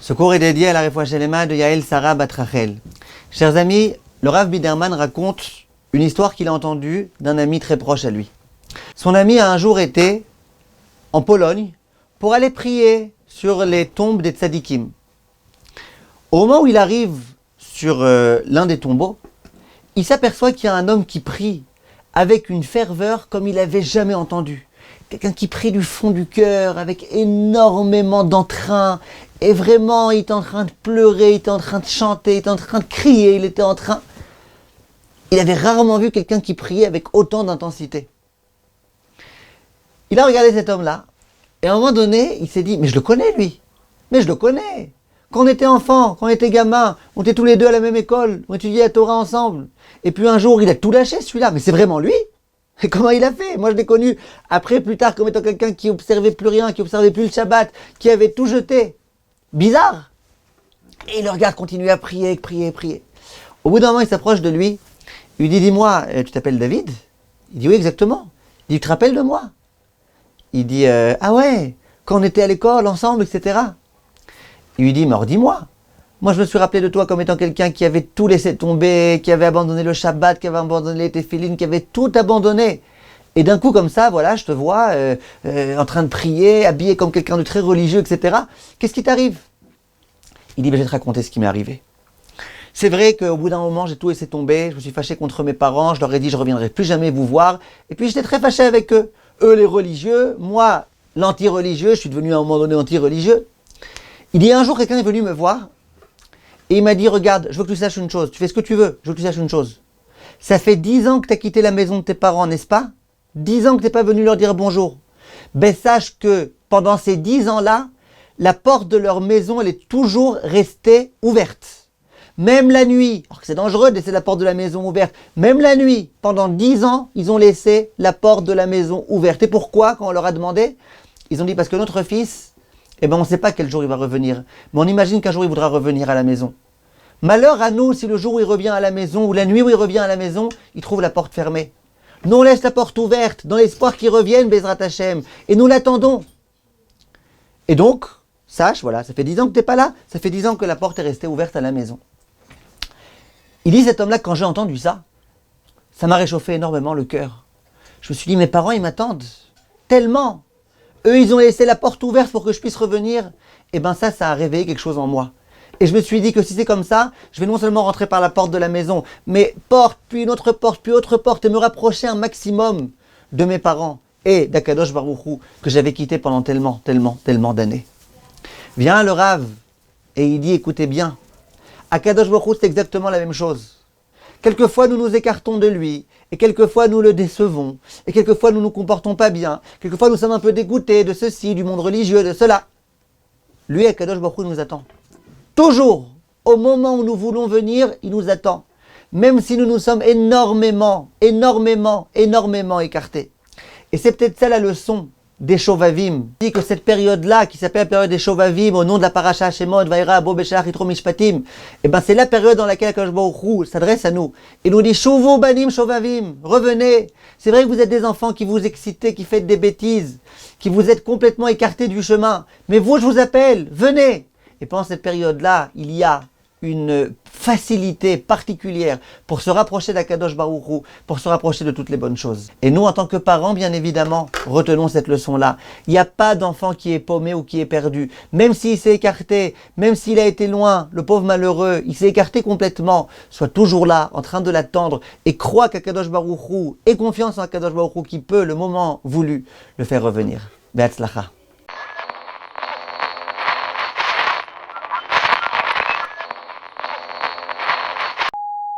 Ce cours est dédié à la Refoua Shelema de Yael Sarah Bat Rachel. Chers amis, le Rav Biderman raconte une histoire qu'il a entendue d'un ami très proche à lui. Son ami a un jour été en Pologne pour aller prier sur les tombes des tzadikim. Au moment où il arrive sur l'un des tombeaux, il s'aperçoit qu'il y a un homme qui prie avec une ferveur comme il n'avait jamais entendu. Quelqu'un qui prie du fond du cœur, avec énormément d'entrain. Et vraiment, il était en train de pleurer, il était en train de chanter, il était en train de crier, Il avait rarement vu quelqu'un qui priait avec autant d'intensité. Il a regardé cet homme-là, et à un moment donné, il s'est dit, mais je le connais lui, mais je le connais. Quand on était enfant, quand on était gamin, on était tous les deux à la même école, on étudiait la Torah ensemble. Et puis un jour, il a tout lâché celui-là, mais c'est vraiment lui. Et comment il a fait? Moi je l'ai connu après, plus tard, comme étant quelqu'un qui observait plus rien, qui observait plus le Shabbat, qui avait tout jeté. Bizarre. Et il le regarde continuer à prier. Au bout d'un moment, il s'approche de lui, il lui dit, dis-moi, tu t'appelles David? Il dit, oui, exactement. Il dit, tu te rappelles de moi? Il dit, ah ouais, quand on était à l'école ensemble, etc. Il lui dit, mais alors dis-moi, moi je me suis rappelé de toi comme étant quelqu'un qui avait tout laissé tomber, qui avait abandonné le Shabbat, qui avait abandonné les téphilines, qui avait tout abandonné. Et d'un coup comme ça, voilà, je te vois en train de prier, habillé comme quelqu'un de très religieux, etc. Qu'est-ce qui t'arrive? Il dit, je vais te raconter ce qui m'est arrivé. C'est vrai qu'au bout d'un moment, j'ai tout laissé tomber, je me suis fâché contre mes parents, je leur ai dit, je ne reviendrai plus jamais vous voir. Et puis j'étais très fâché avec eux. Eux les religieux, moi l'anti-religieux, je suis devenu à un moment donné anti-religieux. Il dit, un jour, quelqu'un est venu me voir et il m'a dit, regarde, je veux que tu saches une chose, tu fais ce que tu veux, je veux que tu saches une chose. Ça fait 10 ans que tu as quitté la maison de tes parents, n'est-ce pas? 10 ans que tu n'es pas venu leur dire bonjour. Ben sache que pendant ces 10 ans-là, la porte de leur maison, elle est toujours restée ouverte. Même la nuit, alors que c'est dangereux de laisser la porte de la maison ouverte, même la nuit, pendant 10 ans, ils ont laissé la porte de la maison ouverte. Et pourquoi, quand on leur a demandé? Ils ont dit, parce que notre fils, on ne sait pas quel jour il va revenir, mais on imagine qu'un jour il voudra revenir à la maison. Malheur à nous si le jour où il revient à la maison, ou la nuit où il revient à la maison, il trouve la porte fermée. Nous on laisse la porte ouverte, dans l'espoir qu'il revienne, Bezrat Hashem, et nous l'attendons. Et donc, sache, voilà, ça fait 10 ans que tu n'es pas là, ça fait 10 ans que la porte est restée ouverte à la maison. Il dit, cet homme-là, quand j'ai entendu ça, ça m'a réchauffé énormément le cœur. Je me suis dit, mes parents, ils m'attendent tellement. Eux, ils ont laissé la porte ouverte pour que je puisse revenir. Et ça a réveillé quelque chose en moi. Et je me suis dit que si c'est comme ça, je vais non seulement rentrer par la porte de la maison, mais porte, puis une autre porte, puis autre porte, et me rapprocher un maximum de mes parents et d'Akadosh Baruch Hu, que j'avais quitté pendant tellement d'années. Vient le Rav, et il dit, écoutez bien, Akadosh Baruch Hu, c'est exactement la même chose. Quelquefois, nous nous écartons de lui, et quelquefois, nous le décevons, et quelquefois, nous nous comportons pas bien, quelquefois, nous sommes un peu dégoûtés de ceci, du monde religieux, de cela. Lui, Akadosh Baruch Hu, nous attend. Toujours, au moment où nous voulons venir, il nous attend. Même si nous nous sommes énormément écartés. Et c'est peut-être ça la leçon des Shovavim. Il dit que cette période-là, qui s'appelle la période des Shovavim, au nom de la Parasha Shemot, Vaïra, Abo, Beshach, Yitro, Mishpatim, c'est la période dans laquelle Akadosh Baruch Hu s'adresse à nous. Il nous dit, Shuvu banim Shovavim, revenez. C'est vrai que vous êtes des enfants qui vous excitez, qui faites des bêtises, qui vous êtes complètement écartés du chemin. Mais vous, je vous appelle, venez. Et pendant cette période-là, il y a une facilité particulière pour se rapprocher d'Akadosh Baruch Hu, pour se rapprocher de toutes les bonnes choses. Et nous, en tant que parents, bien évidemment, retenons cette leçon-là. Il n'y a pas d'enfant qui est paumé ou qui est perdu. Même s'il s'est écarté, même s'il a été loin, le pauvre malheureux, il s'est écarté complètement, soit toujours là, en train de l'attendre, et croit qu'Akadosh Baruch Hu, ait confiance en Akadosh Baruch Hu qui peut, le moment voulu, le faire revenir. Be'atzlacha.